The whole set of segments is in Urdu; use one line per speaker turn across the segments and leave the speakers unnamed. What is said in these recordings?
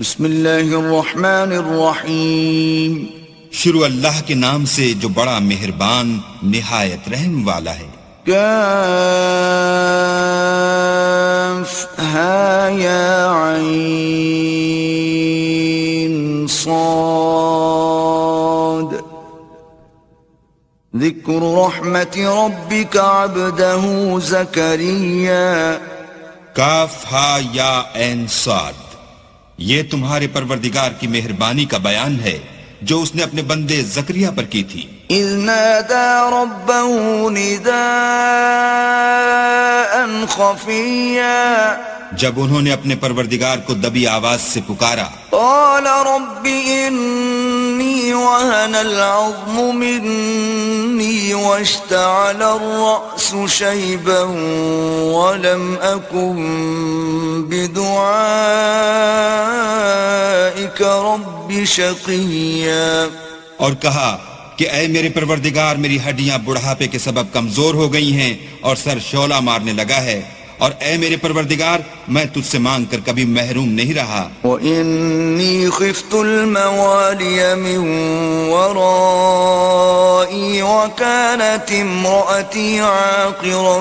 بسم اللہ الرحمن الرحیم.
شروع اللہ کے نام سے جو بڑا مہربان نہایت رحم والا ہے.
کاف ہا یا عین صاد ذکر رحمت ربک عبدہ زکریا.
کاف ہا یا عین صاد، یہ تمہارے پروردگار کی مہربانی کا بیان ہے جو اس نے اپنے بندے زکریا پر کی تھی.
اذ نادى ربه نداء خفيا،
جب انہوں نے اپنے پروردگار کو دبی آواز سے پکارا.
قال رب إني وهن العظم مني واشتعل الرأس شيبا ولم أكن بدعائك رب شقيا.
اور کہا کہ اے میرے پروردگار، میری ہڈیاں بڑھاپے کے سبب کمزور ہو گئی ہیں اور سر شعلہ مارنے لگا ہے، اور اے میرے پروردگار میں تجھ سے مانگ کر کبھی محروم نہیں رہا.
وَإِنِّي خِفْتُ الْمَوَالِيَ مِنْ وَرَائِي وَكَانَتِ امْرَأَتِي عَاقِرًا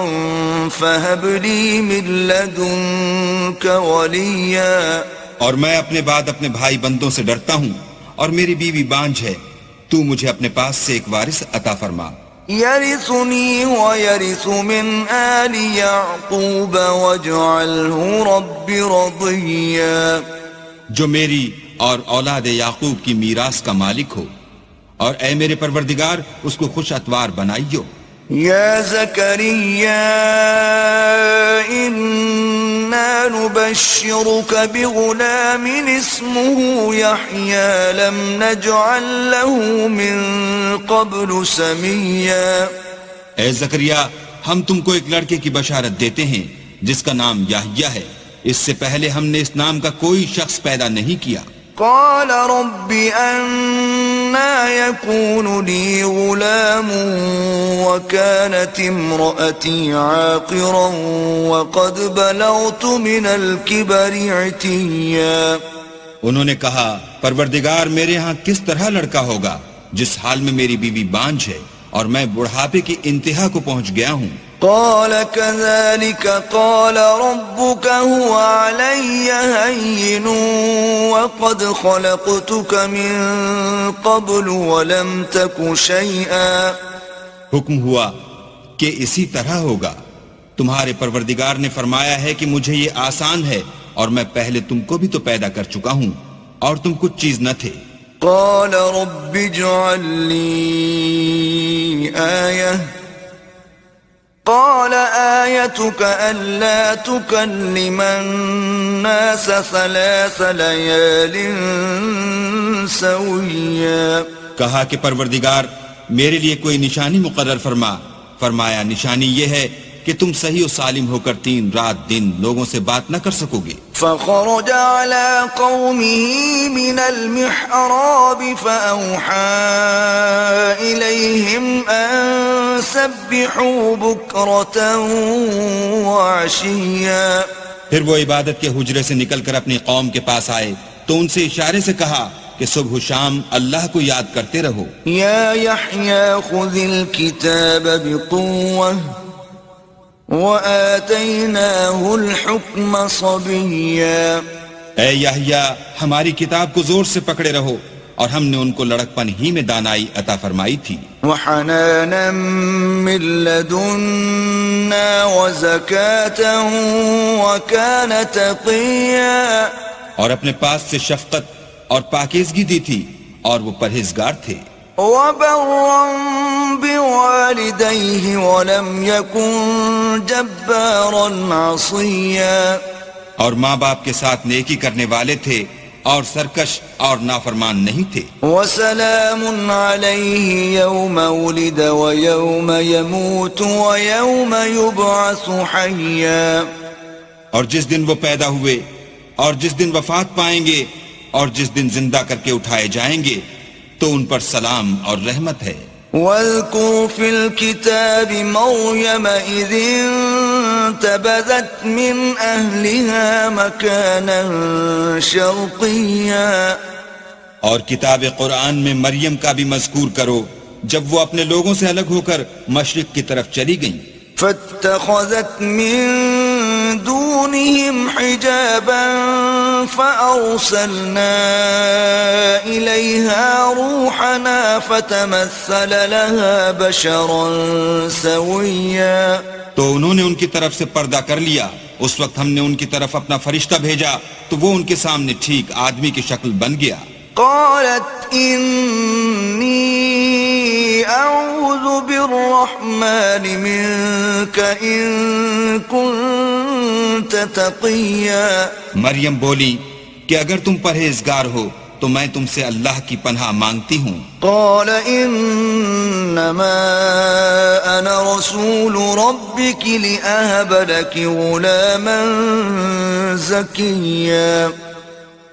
فَهَبْ لِي مِنْ لَدُنْكَ وَلِيًّا.
اور میں اپنے بعد اپنے بھائی بندوں سے ڈرتا ہوں، اور میری بیوی بانجھ ہے، تو مجھے اپنے پاس سے ایک وارث عطا فرما.
يرثني ويرث من آل يعقوب واجعله رب رضيا.
جو میری اور اولاد یعقوب کی میراث کا مالک ہو، اور اے میرے پروردگار اس کو خوش اتوار بنائیو.
يا زكريا إنا نبشرك بغلام اسمه يحيى لم نجعل له من قبل سميا.
اے زکریا، ہم تم کو ایک لڑکے کی بشارت دیتے ہیں جس کا نام یحییٰ ہے، اس سے پہلے ہم نے اس نام کا کوئی شخص پیدا نہیں کیا.
قال رب أنا يكون لي غلام وكانت امرأتي عاقرا وقد بلغت من الكبر عتيا.
انہوں نے کہا پروردگار میرے ہاں کس طرح لڑکا ہوگا جس حال میں میری بیوی بانجھ ہے اور میں بڑھاپے کی انتہا کو پہنچ گیا ہوں.
قال كذلك قال ربك هو علي هين وقد خلقتك من قبل ولم تك شيئا.
حکم ہوا کہ اسی طرح ہوگا. تمہارے پروردگار نے فرمایا ہے کہ مجھے یہ آسان ہے، اور میں پہلے تم کو بھی تو پیدا کر چکا ہوں اور تم کچھ چیز نہ تھے.
قال رب اجعل لي آية قال آيتك ألا تكلم الناس 3 ليال سويا.
کہا کہ پروردگار میرے لیے کوئی نشانی مقرر فرما. فرمایا نشانی یہ ہے کہ تم صحیح و سالم ہو کر 3 رات دن لوگوں سے بات نہ کر سکو گے.
فخرج على قومه من المحراب فأوحى إليهم أن سبحوا بكرة وعشيا.
پھر وہ عبادت کے حجرے سے نکل کر اپنی قوم کے پاس آئے تو ان سے اشارے سے کہا کہ صبح و شام اللہ کو یاد کرتے رہو.
يا يحيى خذ الكتاب بقوة وآتيناه الحكم صبيا.
اے یحییٰ ہماری کتاب کو زور سے پکڑے رہو، اور ہم نے ان کو لڑکپن ہی میں دانائی عطا فرمائی تھی.
وحنانا من لدنا وزكاة وكان تقيا.
اور اپنے پاس سے شفقت اور پاکیزگی دی تھی، اور وہ پرہیزگار تھے.
وبرا بوالديه ولم يكن جبارا عصيا.
اور ماں باپ کے ساتھ نیکی کرنے والے تھے اور سرکش اور نافرمان نہیں تھے.
وسلام عليه يوم ولد ويوم يموت ويوم يبعث حيا.
اور جس دن وہ پیدا ہوئے اور جس دن وفات پائیں گے اور جس دن زندہ کر کے اٹھائے جائیں گے تو ان پر سلام اور رحمت ہے.
واذكر في الكتاب مريم إذ فانتبذت من أهلها مكانا شرقيا.
اور کتاب قرآن میں مریم کا بھی مذکور کرو جب وہ اپنے لوگوں سے الگ ہو کر مشرق کی طرف چلی گئیں.
فاتخذت من دونهم حجابا فأرسلنا إليها روحنا فتمثل لها بشرا سويا.
تو انہوں نے ان کی طرف سے پردہ کر لیا. اس وقت ہم نے ان کی طرف اپنا فرشتہ بھیجا تو وہ ان کے سامنے ٹھیک آدمی کی شکل بن گیا.
قالت إني أعوذ بالرحمن منك إن كنت تقيا.
مریم بولی کہ اگر تم پرہیزگار ہو تو میں تم سے اللہ کی پناہ مانگتی ہوں.
قال إنما أنا رسول ربك لأهب لك غلاما زكيا.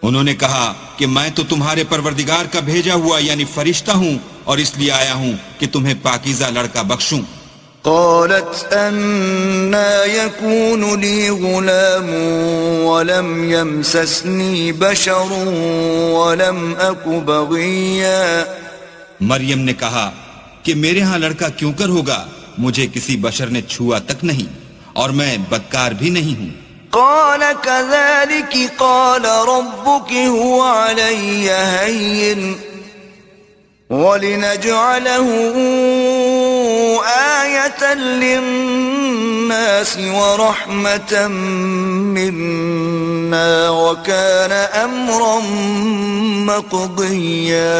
انہوں نے کہا کہ میں تو تمہارے پروردگار کا بھیجا ہوا یعنی فرشتہ ہوں اور اس لیے آیا ہوں کہ تمہیں پاکیزہ لڑکا بخشوں.
قالت أنا يكون لي غلام ولم يمسسني بشر ولم أك بغيا.
مریم نے کہا کہ میرے ہاں لڑکا کیوں کر ہوگا, مجھے کسی بشر نے چھوا تک نہیں اور میں بدکار بھی نہیں ہوں.
قال كذلك قال ربك هو علي هين ولنجعله آية للناس ورحمة منا وكان أمرا مقضيا.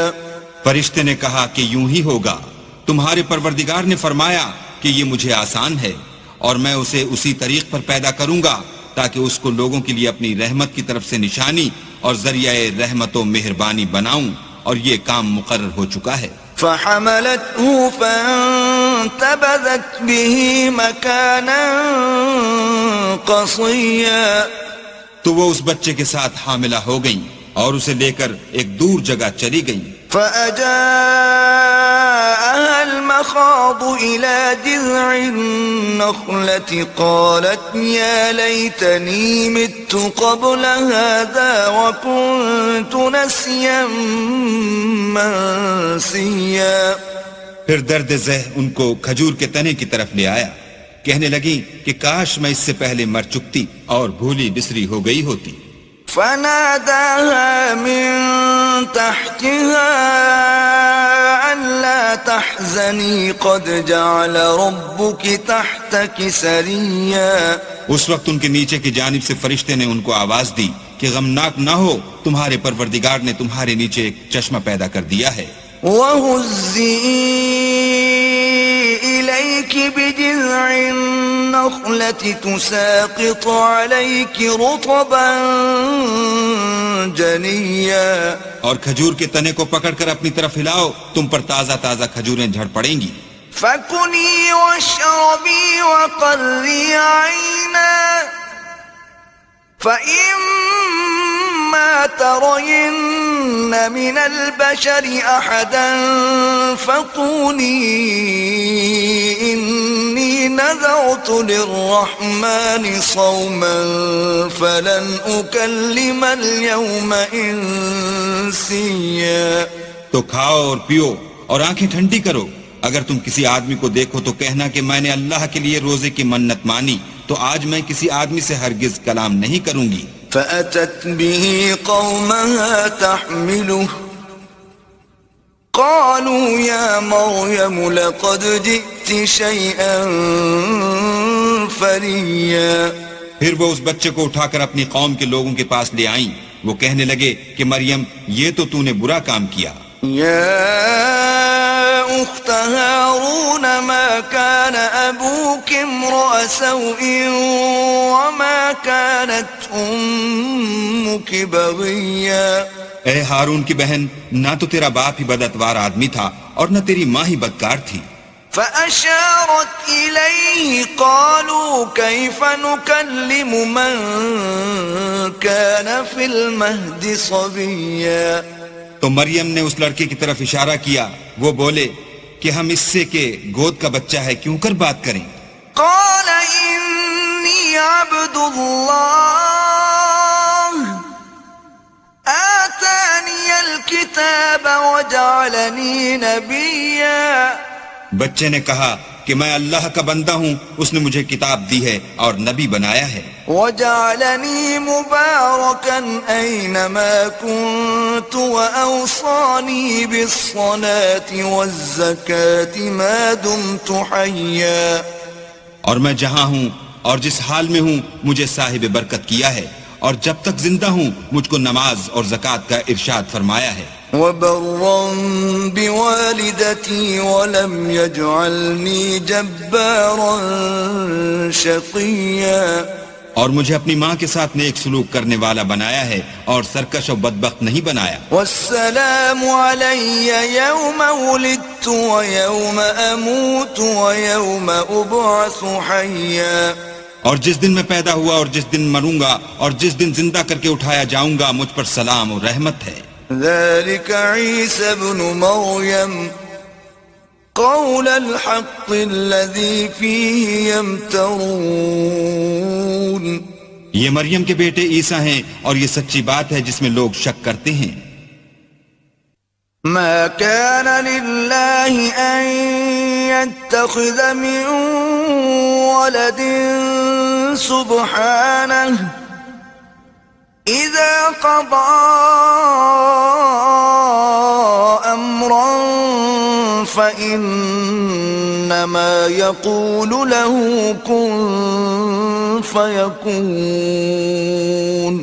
فرشتے نے کہا کہ یوں ہی ہوگا. تمہارے پروردگار نے فرمایا کہ یہ مجھے آسان ہے اور میں اسے اسی طریق پر پیدا کروں گا تاکہ اس کو لوگوں کے لیے اپنی رحمت کی طرف سے نشانی اور ذریعہ رحمت و مہربانی بناؤں, اور یہ کام مقرر ہو چکا ہے.
فحملته فانتبذت به مكانا قصيا.
تو وہ اس بچے کے ساتھ حاملہ ہو گئیں اور اسے لے کر ایک دور جگہ چلی گئیں.
فأجاءها المخاض إلى جذع النخلة قالت يا ليتني مت قبل هذا وكنت نسيا منسيا.
پھر درد ذہ ان کو کھجور کے تنے کی طرف لے آیا. کہنے لگی کہ کاش میں اس سے پہلے مر چکتی اور بھولی بسری ہو گئی ہوتی.
فناداها من تحتها ألا تحزني قد جعل ربك تحتك سريا.
اس وقت ان کے نیچے کی جانب سے فرشتے نے ان کو آواز دی کہ غمناک نہ ہو, تمہارے پروردگار نے تمہارے نیچے ایک چشمہ پیدا کر دیا ہے.
وَهُزِّي إِلَيْكِ بِجِذْعِ النَّخْلَةِ تُسَاقِطُ عَلَيْكِ رُطَبًا جَنِيًّا.
اور کھجور کے تنے کو پکڑ کر اپنی طرف ہلاؤ, تم پر تازہ تازہ کھجوریں جھڑ پڑیں گی.
فَكُلِي وَاشْرَبِي وَقَرِّي عَيْنًا فَإِمَّا تَرَيِنَّ مِنَ الْبَشَرِ أَحَدًا فَقُولِي إِنِّي نَذَرْتُ لِلرَّحْمَنِ صَوْمًا فَلَنْ أُكَلِّمَ الْيَوْمَ إِنسِيًّا.
تو کھاؤ اور پیو اور آنکھیں ٹھنڈی کرو. اگر تم کسی آدمی کو دیکھو تو کہنا کہ میں نے اللہ کے لیے روزے کی منت مانی, تو آج میں کسی آدمی سے ہرگز کلام نہیں کروں گی.
فأتت به قومها تحمله قالوا يا مريم لقد جئت شيئا فريا.
پھر وہ اس بچے کو اٹھا کر اپنی قوم کے لوگوں کے پاس لے آئیں. وہ کہنے لگے کہ مریم, یہ تو نے برا کام کیا.
يا أخت هارون ما كان أبوك امرأ سوء وما كانت أمك بغيا.
اے ہارون کی بہن, نہ تو تیرا باپ ہی بدعتوار آدمی تھا اور نہ تیری ماں ہی بدکار تھی.
فأشارت إليه قالوا كيف نكلم من كان في المهد صبيا.
تو مریم نے اس لڑکے کی طرف اشارہ کیا. وہ بولے کہ ہم اس سے کہ گود کا بچہ ہے کیوں کر بات کریں.
قال إني إني عبد الله آتاني الكتاب وجعلني نبيا.
بچے نے کہا کہ میں اللہ کا بندہ ہوں، اس نے مجھے کتاب دی ہے اور نبی بنایا ہے.
وجعلني مباركا أينما كنت وأوصاني بالصلاة والزكاة ما دمت حيا.
اور میں جہاں ہوں اور جس حال میں ہوں مجھے صاحب برکت کیا ہے، اور جب تک زندہ ہوں مجھ کو نماز اور زکوٰۃ کا ارشاد فرمایا ہے.
وبرا بوالدتي ولم يجعلني جبارا شقيا.
اور مجھے اپنی ماں کے ساتھ نیک سلوک کرنے والا بنایا ہے اور سرکش و بدبخت نہیں بنایا.
والسلام علي يوم ولدت ويوم أموت ويوم أبعث حيا.
اور جس دن میں پیدا ہوا اور جس دن مروں گا اور جس دن زندہ کر کے اٹھایا جاؤں گا مجھ پر سلام اور رحمت ہے.
ذلك عيسى ابن مريم قول الحق الذي فيه يمترون.
یہ مریم کے بیٹے عیسیٰ ہیں اور یہ سچی بات ہے جس میں لوگ شک کرتے ہیں.
ما كان لله أن يتخذ من ولد سبحانه إذا قضى أمرا فإنما يقول له كن فيكون.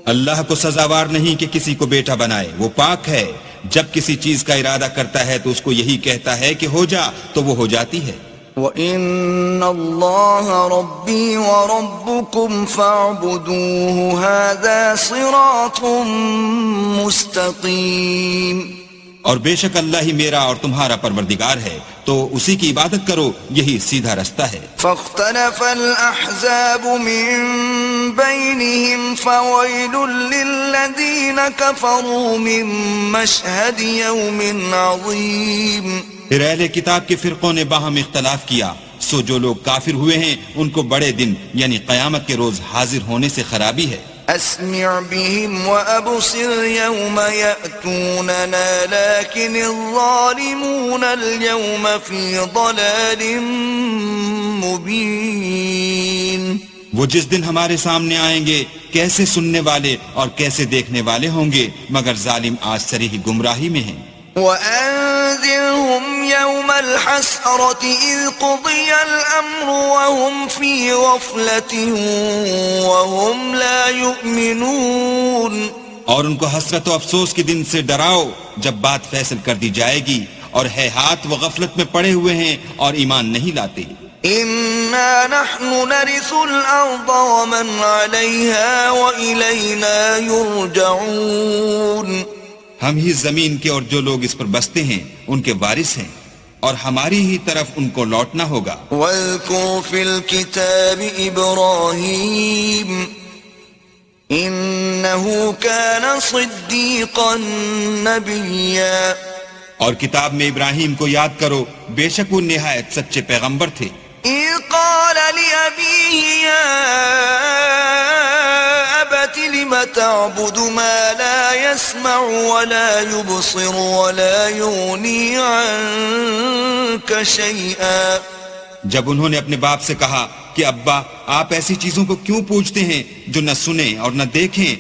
اللہ کو سزاوار نہیں کہ کسی کو بیٹا بنائے، وہ پاک ہے. جب کسی چیز کا ارادہ کرتا ہے تو اس کو یہی کہتا ہے کہ ہو جا تو وہ ہو جاتی ہے.
وَإِنَّ اللَّهَ رَبِّي وَرَبُّكُمْ فَاعْبُدُوهُ هَذَا صِرَاطٌ مُسْتَقِيمٌ.
اور بے شک اللہ ہی میرا اور تمہارا پروردگار ہے، تو اسی کی عبادت کرو، یہی سیدھا رستہ ہے.
فاختلف الأحزاب من بينهم فويل للذين كفروا من مشهد يوم عظيم.
پھر اہل کتاب کے فرقوں نے باہم اختلاف کیا، سو جو لوگ کافر ہوئے ہیں ان کو بڑے دن یعنی قیامت کے روز حاضر ہونے سے خرابی ہے.
أسمع بهم وأبصر يوم يأتوننا لكن الظالمون اليوم في ضلال مبين.
وہ جس دن ہمارے سامنے آئیں گے کیسے سننے والے اور کیسے دیکھنے والے ہوں گے، مگر ظالم آج صریح گمراہی میں ہیں.
وأنذرهم يوم الحسرة إذ قضي الأمر وهم في غفلة وهم لا يؤمنون.
اور ان کو حسرت و افسوس کے دن سے ڈراؤ جب بات فیصل کر دی جائے گی، اور ہے ہاتھ وہ غفلت میں پڑے ہوئے ہیں اور ایمان نہیں لاتے.
إنا نحن نرث الأرض ومن عليها وإلينا يرجعون.
ہم ہی زمین کے اور جو لوگ اس پر بستے ہیں ان کے وارث ہیں، اور ہماری ہی طرف ان کو لوٹنا ہوگا.
واذكر في الكتاب إبراهيم إنه كان صديقا نبيا.
اور کتاب میں ابراہیم کو یاد کرو، بے شک وہ نہایت سچے پیغمبر تھے.
إذ قال لأبيه يا أبت لم تعبد ما لا يسمع ولا يبصر ولا يغني عنك شيئا.
جب انہوں نے اپنے باپ سے کہا کہ ابا آپ ایسی چیزوں کو کیوں پوجتے ہیں جو نہ سنیں اور نہ دیکھیں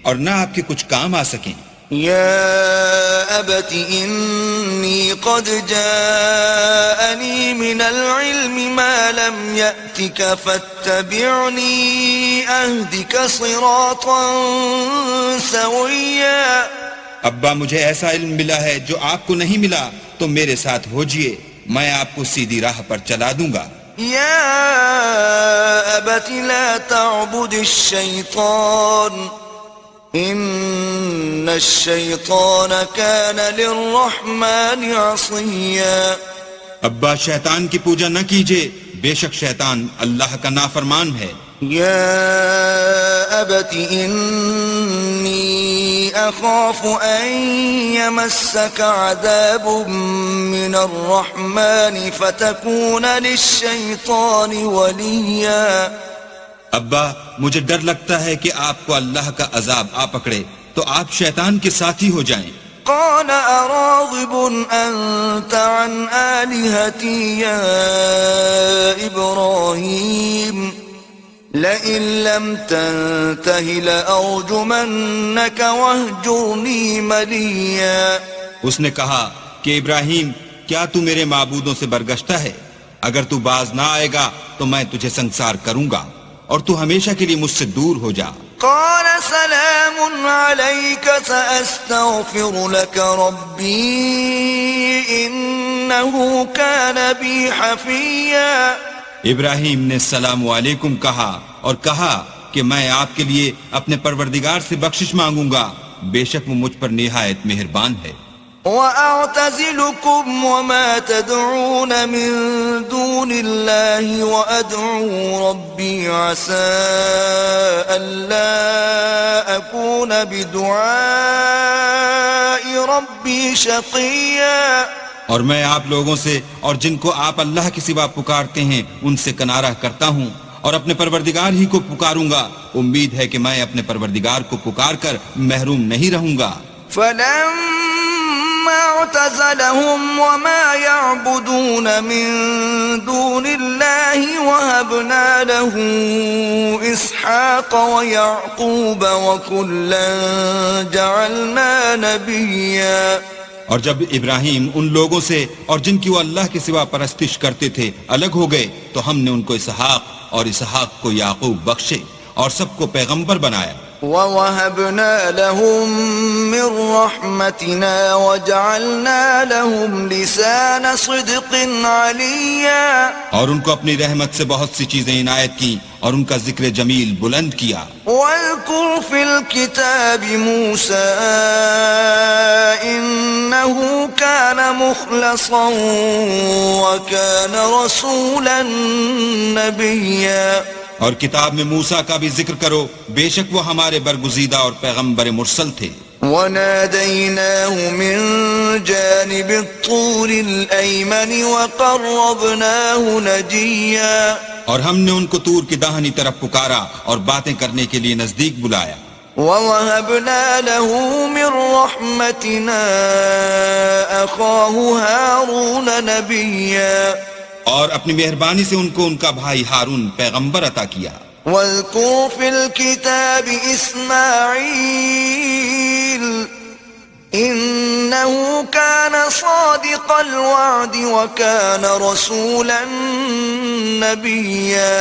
اور نہ آپ کے کچھ کام آ سکیں.
يا أبت إني قد جاءني من العلم ما لم يأتك فاتبعني أهدك صراطا سويا.
ابا مجھے ایسا علم ملا ہے جو آپ کو نہیں ملا، تو میرے ساتھ ہوجئے، میں آپ کو سیدھی راہ پر چلا دوں گا.
يا أبت لا تعبد الشيطان إن الشيطان كان للرحمن عصيا.
ابا شیطان کی پوجا نہ کیجئے، بے شک شیطان اللہ کا نافرمان ہے.
يا أبت إني أخاف أن يمسك عذاب من الرحمن فتكون للشيطان وليا.
ابا مجھے ڈر لگتا ہے کہ آپ کو اللہ کا عذاب آ پکڑے تو آپ شیطان کے ساتھی ہو جائیں.
قال أراغب أنت عن آلهتي يا إبراهيم لئن لم تنته لأرجمنك واهجرني مليا.
اس نے کہا کہ ابراہیم کیا تو میرے معبودوں سے برگشتہ ہے؟ اگر تو باز نہ آئے گا تو میں تجھے سنسار کروں گا اور تو ہمیشہ کے لیے مجھ سے دور ہو جا.
قال سلام عليك سأستغفر لك ربي إنه كان بي حفيا.
ابراہیم نے السلام علیکم کہا اور کہا کہ میں آپ کے لیے اپنے پروردگار سے بخشش مانگوں گا، بے شک وہ مجھ پر نہایت مہربان ہے.
وَأَعْتَزِلُكُمْ وَمَا تَدْعُونَ مِن دُونِ اللَّهِ وَأَدْعُو رَبِّي عَسَىٰ أَلَّا أَكُونَ بِدُعَاءِ رَبِّي شَقِيًّا.
اور میں آپ لوگوں سے اور جن کو آپ اللہ کے سوا پکارتے ہیں ان سے کنارہ کرتا ہوں اور اپنے پروردگار ہی کو پکاروں گا. امید ہے کہ میں اپنے پروردگار کو پکار کر محروم نہیں رہوں گا.
فَلَمَّا اعْتَزَلَهُمْ وَمَا يَعْبُدُونَ مِن دُونِ اللَّهِ وَهَبْنَا لَهُ إِسْحَاقَ وَيَعْقُوبَ وَكُلًّا جَعَلْنَا نَبِيًّا.
اور جب ابراہیم ان لوگوں سے اور جن کی وہ اللہ کے سوا پرستش کرتے تھے الگ ہو گئے تو ہم نے ان کو اسحاق اور اسحاق کو یعقوب بخشے اور سب کو پیغمبر بنایا.
وَوَهَبْنَا لَهُم مِّن رَّحْمَتِنَا وَجَعَلْنَا لَهُمْ لِسَانَ صِدْقٍ عَلِيًّا.
اور ان کو اپنی رحمت سے بہت سی چیزیں عنایت کی اور ان کا ذکر جمیل بلند کیا.
وَاذْكُرْ فِي الْكِتَابِ مُوسَىٰ إِنَّهُ كَانَ مُخْلَصًا وَكَانَ رَسُولًا نَبِيًّا.
اور کتاب میں موسیٰ کا بھی ذکر کرو، بے شک وہ ہمارے برگزیدہ اور پیغمبر مرسل تھے.
وَنَادَيْنَاهُ مِن جَانِبِ الطُّورِ الْأَيْمَنِ وَقَرَّبْنَاهُ نَجِيًّا.
اور ہم نے ان کو طور کی داہنی طرف پکارا اور باتیں کرنے کے لیے نزدیک بلایا.
وَوَهَبْنَا لَهُ مِن رَّحْمَتِنَا أَخَاهُ هَارُونَ نَبِيًّا.
اور اپنی مہربانی سے ان کو ان کا بھائی ہارون پیغمبر عطا کیا.
وَاذْكُرْ فِي الْكِتَابِ إِسْمَاعِيلَ إِنَّهُ كَانَ صَادِقَ الْوَعْدِ وَكَانَ رَسُولًا نَبِيًّا.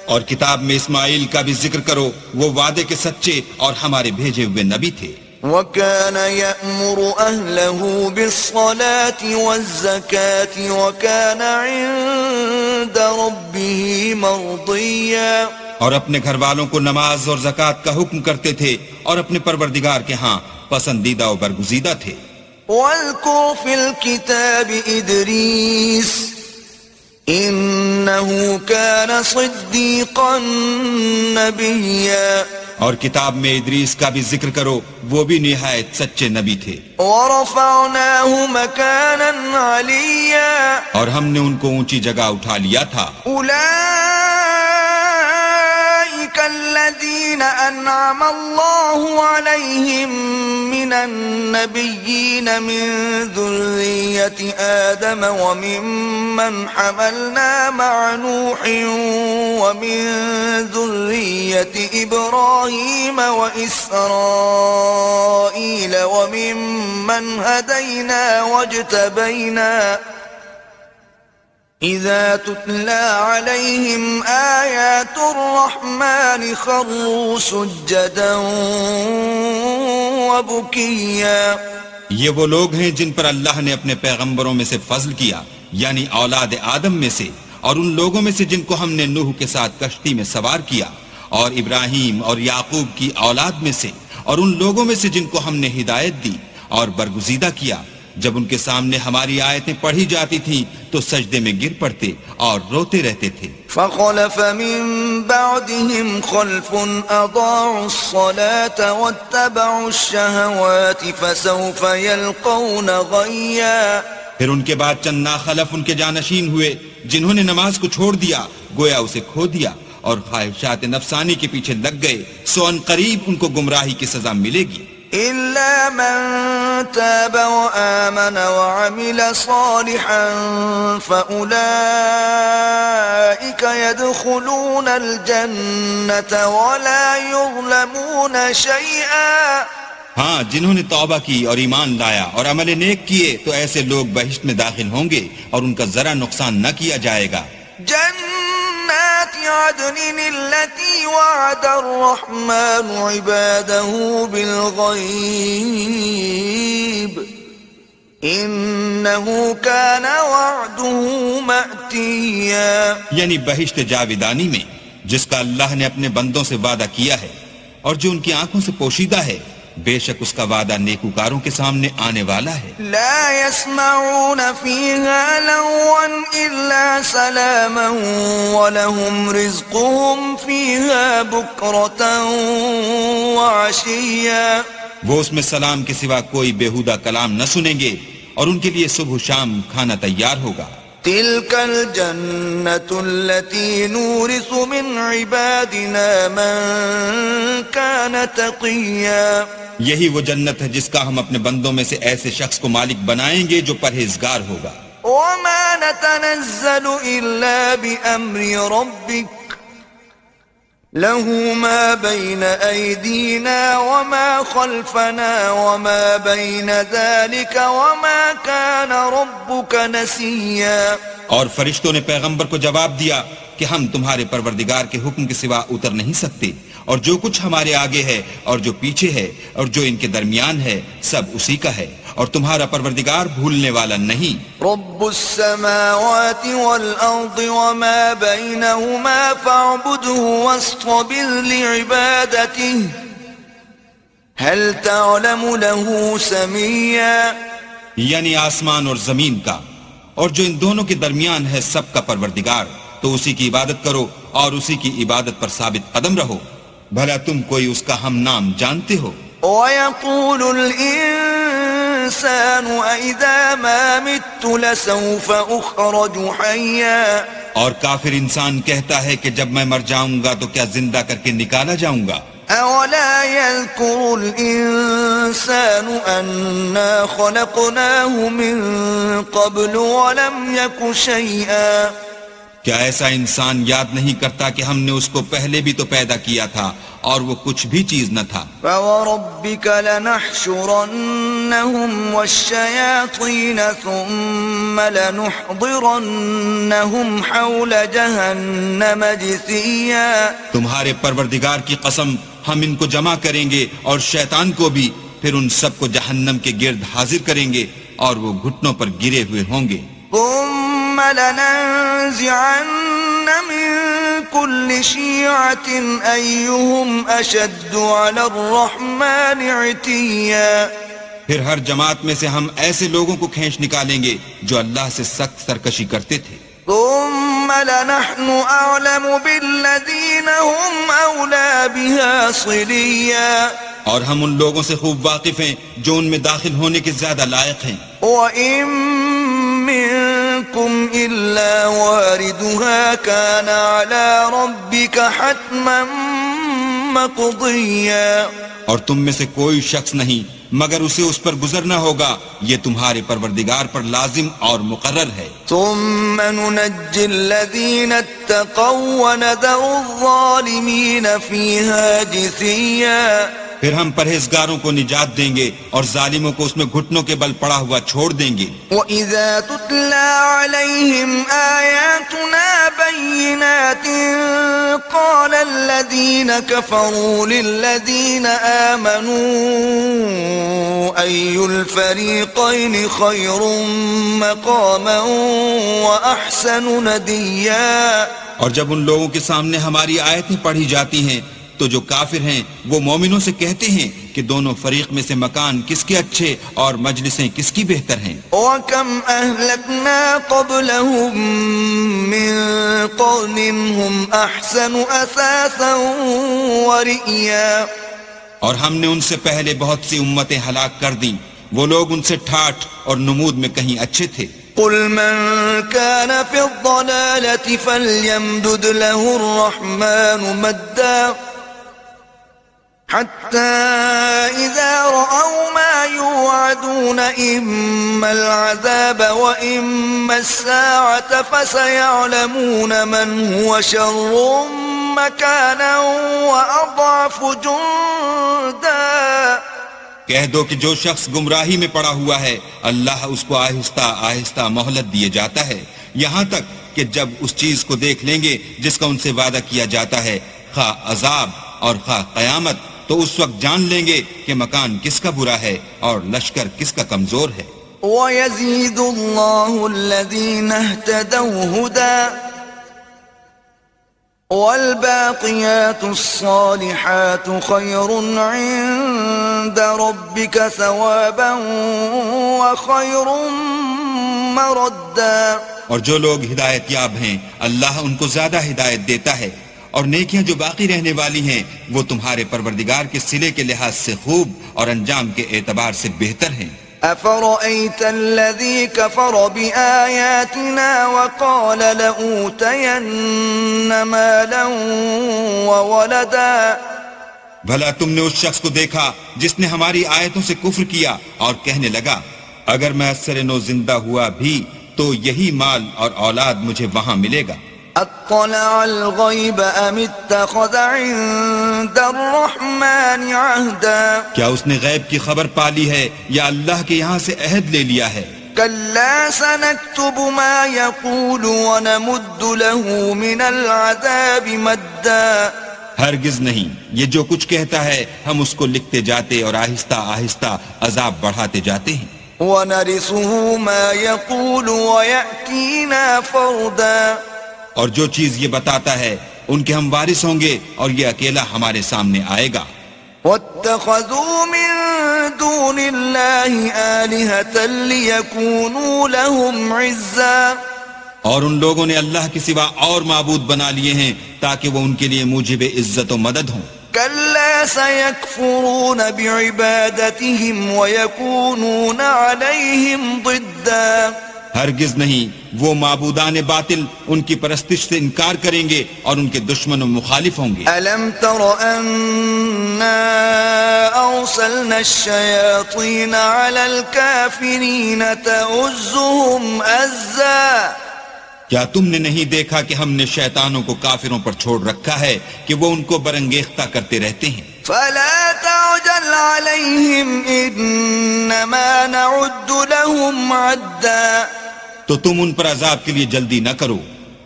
اور کتاب میں اسماعیل کا بھی ذکر کرو، وہ وعدے کے سچے اور ہمارے بھیجے ہوئے نبی تھے.
وَكَانَ يَأْمُرُ أَهْلَهُ بِالصَّلَاةِ وَالزَّكَاةِ وَكَانَ عِندَ رَبِّهِ مَرْضِيًّا.
اور اپنے گھر والوں کو نماز اور زکوٰۃ کا حکم کرتے تھے اور اپنے پروردگار کے ہاں پسندیدہ و برگزیدہ تھے.
وَاذْكُرْ فِي الْكِتَابِ إِدْرِيسَ إِنَّهُ كَانَ صِدِّيقًا نَبِيًّا.
اور کتاب میں ادریس کا بھی ذکر کرو، وہ بھی نہایت سچے نبی تھے.
وَرَفَعْنَاهُ مَكَانًا عَلِيًّا.
اور ہم نے ان کو اونچی جگہ اٹھا لیا تھا.
أُولَئِكَ الَّذِينَ أَنْعَمَ اللَّهُ عَلَيْهِمْ مِنَ النَّبِيِّينَ مِن ذُرِّيَّةِ آدَمَ وَمِمَّنْ حَمَلْنَا مَعَ نُوحٍ وَمِن ذُرِّيَّةِ إِبْرَاهِيمَ وَإِسْرَائِيلَ وَمِمَّنْ هَدَيْنَا وَاجْتَبَيْنَا إِذَا تُتْلَى عَلَيْهِمْ آيَاتُ الرَّحْمَنِ خَرُّوا سُجَّدًا وَبُكِيًّا.
یہ وہ لوگ ہیں جن پر اللہ نے اپنے پیغمبروں میں سے فضل کیا، یعنی اولاد آدم میں سے، اور ان لوگوں میں سے جن کو ہم نے نوح کے ساتھ کشتی میں سوار کیا، اور ابراہیم اور یعقوب کی اولاد میں سے، اور ان لوگوں میں سے جن کو ہم نے ہدایت دی اور برگزیدہ کیا. جب ان کے سامنے ہماری آیتیں پڑھی جاتی تھیں تو سجدے میں گر پڑتے اور روتے رہتے تھے.
فَخَلَفَ مِن بَعْدِهِمْ خَلْفٌ أَضَاعُوا الصَّلَاةَ وَاتَّبَعُوا الشَّهَوَاتِ فَسَوْفَ يَلْقَوْنَ غَيًّا.
پھر ان کے بعد چند ناخلف ان کے جانشین ہوئے جنہوں نے نماز کو چھوڑ دیا، گویا اسے کھو دیا، اور خواہشات نفسانی کے پیچھے لگ گئے سو ان قریب ان کو گمراہی کی سزا ملے گی
إلا من تاب وآمن وعمل صالحا فأولئك يدخلون الجنة ولا يظلمون شيئا
ہاں جنہوں نے توبہ کی اور ایمان لایا اور عمل نیک کیے تو ایسے لوگ بہشت میں داخل ہوں گے اور ان کا ذرا نقصان نہ کیا جائے گا
جنات عدن التي وعد الرحمن عباده بالغيب إنه كان وعده مأتيا
یعنی بہشت جاودانی میں جس کا اللہ نے اپنے بندوں سے وعدہ کیا ہے اور جو ان کی آنکھوں سے پوشیدہ ہے بے شک اس کا وعدہ نیکوکاروں کے سامنے آنے والا ہے
لا يسمعون فيها لغوا إلا سلاما ولهم رزقهم فيها بكرة وعشيا
وہ اس میں سلام کے سوا کوئی بیہودہ کلام نہ سنیں گے اور ان کے لیے صبح و شام کھانا تیار ہوگا
تلك الجنة التي نورث من عبادنا من كان تقيا
یہی وہ جنت ہے جس کا ہم اپنے بندوں میں سے ایسے شخص کو مالک بنائیں گے جو پرہیزگار ہوگا
وما نتنزل إلا بأمر ربك له ما بين أيدينا وما خلفنا وما بين ذلك وما كان ربك نسيا
اور فرشتوں نے پیغمبر کو جواب دیا کہ ہم تمہارے پروردگار کے حکم کے سوا اتر نہیں سکتے اور جو کچھ ہمارے آگے ہے اور جو پیچھے ہے اور جو ان کے درمیان ہے سب اسی کا ہے اور تمہارا پروردگار بھولنے والا نہیں
رب السماوات والأرض وما بينهما فاعبده واصطبر لعبادته هل تعلم له سميا
یعنی آسمان اور زمین کا اور جو ان دونوں کے درمیان ہے سب کا پروردگار تو اسی کی عبادت کرو اور اسی کی عبادت پر ثابت قدم رہو بھلا تم کوئی اس کا ہم نام جانتے ہو
وَيَقُولُ الْإِنسَانُ أَإِذَا مَا مِتُّ لَسَوْفَ أُخْرَجُ حَيًّا
اور کافر انسان کہتا ہے کہ جب میں مر جاؤں گا تو کیا زندہ کر کے نکالا جاؤں گا
أَوَلَا يَذْكُرُ الْإِنسَانُ أَنَّا خَلَقْنَاهُ مِن قَبْلُ وَلَمْ يَكُ شَيْئًا
کیا ایسا انسان یاد نہیں کرتا کہ ہم نے اس کو پہلے بھی تو پیدا کیا تھا اور وہ کچھ بھی چیز نہ تھا
فَوَرَبِّكَ لَنَحْشُرَنَّهُمْ وَالشَّيَاطِينَ ثُمَّ لَنُحْضِرَنَّهُمْ حَوْلَ جَهَنَّمَ جِثِيًّا
تمہارے پروردگار کی قسم ہم ان کو جمع کریں گے اور شیطان کو بھی پھر ان سب کو جہنم کے گرد حاضر کریں گے اور وہ گھٹنوں پر گرے ہوئے ہوں گے
ثم لننزعن من كل شيعة أيهم أشد على الرحمن عتيا
پھر ہر جماعت میں سے ہم ایسے لوگوں کو کھینچ نکالیں گے جو اللہ سے سخت سرکشی کرتے تھے
ثم لنحن أعلم بالذين هم أولى بها صليا
اور ہم ان لوگوں سے خوب واقف ہیں جو ان میں داخل ہونے کے زیادہ لائق ہیں
وَإِن مِّنكُمْ إِلَّا وَارِدُهَا كَانَ عَلَى رَبِّكَ حَتْمًا مَّقْضِيًّا
اور تم میں سے کوئی شخص نہیں مگر اسے اس پر گزرنا ہوگا یہ تمہارے پروردگار پر لازم اور مقرر ہے
ثُمَّ نُنَجِّي الَّذِينَ اتَّقَوْا وَنَذَرُ الظَّالِمِينَ فِيهَا جِثِيًّا
پھر ہم پرہیزگاروں کو نجات دیں گے اور ظالموں کو اس میں گھٹنوں کے بل پڑا ہوا چھوڑ دیں گے
وَإِذَا تُتْلَى عَلَيْهِمْ آيَاتُنَا بَيِّنَاتٍ قَالَ الَّذِينَ كَفَرُوا لِلَّذِينَ آمَنُوا أَيُّ الْفَرِيقَيْنِ خَيْرٌ مَقَامًا وَأَحْسَنُ نَدِيًّا
اور جب ان لوگوں کے سامنے ہماری آیتیں پڑھی جاتی ہیں تو جو کافر ہیں وہ مومنوں سے کہتے ہیں کہ دونوں فریق میں سے مکان کس کے اچھے اور مجلسیں کس کی بہتر ہیں
وَكَمْ أَهْلَكْنَا قَبْلَهُمْ مِنْ قَرْنٍ هُمْ أَحْسَنُ أَثَاثًا وَرِئْيًا
اور ہم نے ان سے پہلے بہت سی امتیں ہلاک کر دیں وہ لوگ ان سے ٹھاٹھ اور نمود میں کہیں اچھے تھے
قل من كان في الضلالة فليمدد له الرحمن مدا حتى إذا رأوا ما يوعدون إما العذاب وإما الساعة فسيعلمون من هو شر مكانا وأضعف جندا.
کہہ دو کہ جو شخص گمراہی میں پڑا ہوا ہے اللہ اس کو آہستہ آہستہ مہلت دیے جاتا ہے یہاں تک کہ جب اس چیز کو دیکھ لیں گے جس کا ان سے وعدہ کیا جاتا ہے خواہ عذاب اور خواہ قیامت تو اس وقت جان لیں گے کہ مکان کس کا برا ہے اور لشکر کس کا کمزور ہے.
وَيَزِيدُ اللَّهُ الَّذِينَ اهْتَدَوْا هُدًى وَالْبَاقِيَاتُ الصَّالِحَاتُ خَيْرٌ عِندَ رَبِّكَ ثَوَابًا وَخَيْرٌ مَرَدًّا.
اور جو لوگ ہدایت یاب ہیں اللہ ان کو زیادہ ہدایت دیتا ہے اور نیکیاں جو باقی رہنے والی ہیں وہ تمہارے پروردگار کے صلے کے لحاظ سے خوب اور انجام کے اعتبار سے بہتر ہیں.
أَفَرَأَيْتَ الَّذِي كَفَرَ بِآيَاتِنَا وَقَالَ لَأُوتَيَنَّ مَالًا وَوَلَدًا.
بھلا تم نے اس شخص کو دیکھا جس نے ہماری آیتوں سے کفر کیا اور کہنے لگا اگر میں اثر نو زندہ ہوا بھی تو یہی مال اور اولاد مجھے وہاں ملے گا.
اطلع الغیب ام اتخذ عند الرحمن عہدا.
کیا اس نے غیب کی خبر پالی ہے یا اللہ کے یہاں سے عہد لے لیا ہے؟
کلا سنکتب ما یقول ونمد له من العذاب مدا.
ہرگز نہیں، یہ جو کچھ کہتا ہے ہم اس کو لکھتے جاتے اور آہستہ آہستہ عذاب بڑھاتے جاتے ہیں.
وَنَرِثُهُ مَا يَقُولُ وَيَأْتِينَا فَرْدًا.
اور جو چیز یہ بتاتا ہے ان کے ہم وارث ہوں گے اور یہ اکیلا ہمارے سامنے آئے گا.
وَاتَّخَذُوا مِن دُونِ اللَّهِ آلِهَةً لِيَكُونُوا لَهُمْ عِزًّا.
اور ان لوگوں نے اللہ کے سوا اور معبود بنا لیے ہیں تاکہ وہ ان کے لیے موجب عزت و مدد ہوں.
كلا سيكفرون بعبادتهم ويكونون عليهم ضدا.
ہرگز نہیں، وہ معبودان باطل ان کی پرستش سے انکار کریں گے اور ان کے دشمن و مخالف ہوں گے.
ألم تر أنا أرسلنا الشياطين على الكافرين تؤزهم أزا.
کیا تم نے نہیں دیکھا کہ ہم نے شیطانوں کو کافروں پر چھوڑ رکھا ہے کہ وہ ان کو برنگیختہ کرتے رہتے ہیں؟
فلا تعجل عليهم إنما نعد لهم عدا.
تو تم ان پر عذاب کے لیے جلدی نہ کرو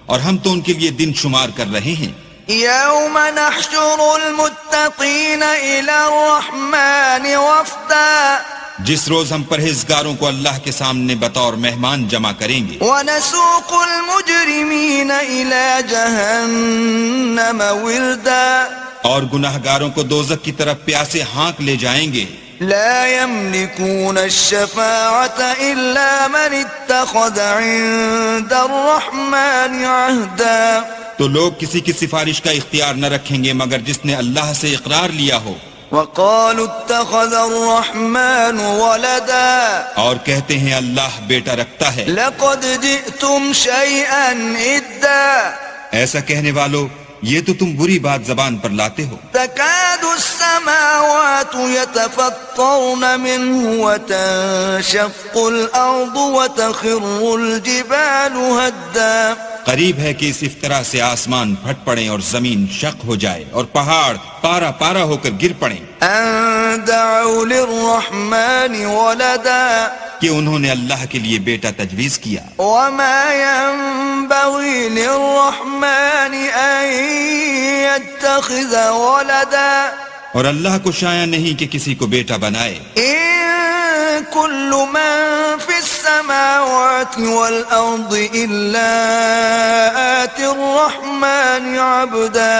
اور ہم تو ان کے لیے دن شمار کر رہے ہیں.
يوم نحشر المتقين إلى الرحمن وفدا.
جس روز ہم پرہیزگاروں کو اللہ کے سامنے بطور مہمان جمع کریں گے.
ونسوق المجرمين إلى جهنم وردا.
اور گناہگاروں کو دوزخ کی طرف پیاسے ہانک لے جائیں گے.
لا يملكون الشفاعة إلا من اتخذ عند الرحمن عهدا.
تو لوگ کسی کی سفارش کا اختیار نہ رکھیں گے مگر جس نے اللہ سے اقرار لیا ہو.
وقالوا اتخذ الرحمن ولدا.
اور کہتے ہیں اللہ بیٹا رکھتا ہے.
لقد جئتم شيئا إدا.
ایسا کہنے والو یہ تو تم بری بات زبان پر لاتے ہو.
تكاد السماوات يتفطرن منه وتنشق الأرض وتخر الجبال هدا.
قریب ہے کہ اس افطرا سے آسمان پھٹ پڑیں اور زمین شق ہو جائے اور پہاڑ پارا پارا ہو کر گر پڑیں.
ان دعوا للرحمن ولدا.
کہ انہوں نے اللہ کے لیے بیٹا تجویز کیا.
وما ينبغي للرحمن ان يتخذ ولدا.
اور اللہ کو شایع نہیں کہ کسی کو بیٹا بنائے.
ان كل من في السماوات والارض الا آتي الرحمن عبدا.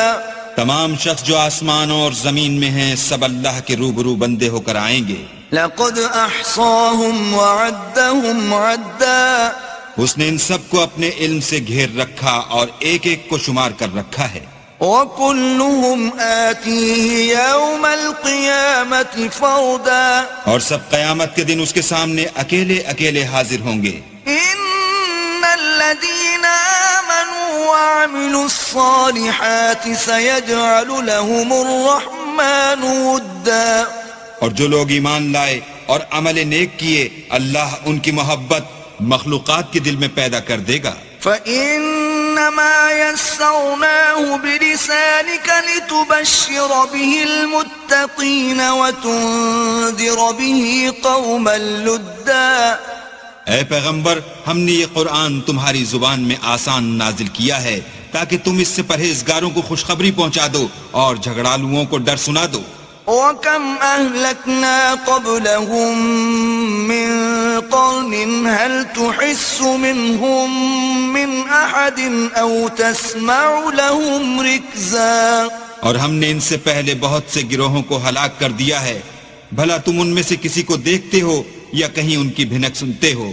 تمام شخص جو آسمانوں اور زمین میں ہیں سب اللہ کے روبرو بندے ہو کر آئیں گے.
لقد احصاهم وعدهم عدا.
اس نے ان سب کو اپنے علم سے گھیر رکھا اور ایک ایک کو شمار کر رکھا ہے.
وَكُلُّهُمْ آتِيهِ يَوْمَ الْقِيَامَةِ فَرْدًا.
اور سب قیامت کے دن اس کے سامنے اکیلے اکیلے حاضر ہوں گے.
إِنَّ الذين آمنوا وعملوا الصالحات سيجعل لهم الرحمن ودا.
اور جو لوگ ایمان لائے اور عمل نیک کیے اللہ ان کی محبت مخلوقات کے دل میں پیدا کر دے گا.
فإنما يسرناه بلسانك لتبشر به المتقين وتنذر به قوما لدا.
اے پیغمبر ہم نے یہ قرآن تمہاری زبان میں آسان نازل کیا ہے تاکہ تم اس سے پرہیزگاروں کو خوشخبری پہنچا دو اور جھگڑالوؤں کو ڈر سنا دو.
وَكَمْ أَهْلَكْنَا قَبْلَهُمْ مِنْ قَرْنٍ هَلْ تُحِسُّ مِنْهُمْ مِنْ أَحَدٍ أَوْ تَسْمَعُ لَهُمْ رِكْزًا.
اور ہم نے ان سے پہلے بہت سے گروہوں کو ہلاک کر دیا ہے، بھلا تم ان میں سے کسی کو دیکھتے ہو یا کہیں ان کی بھنک سنتے ہو؟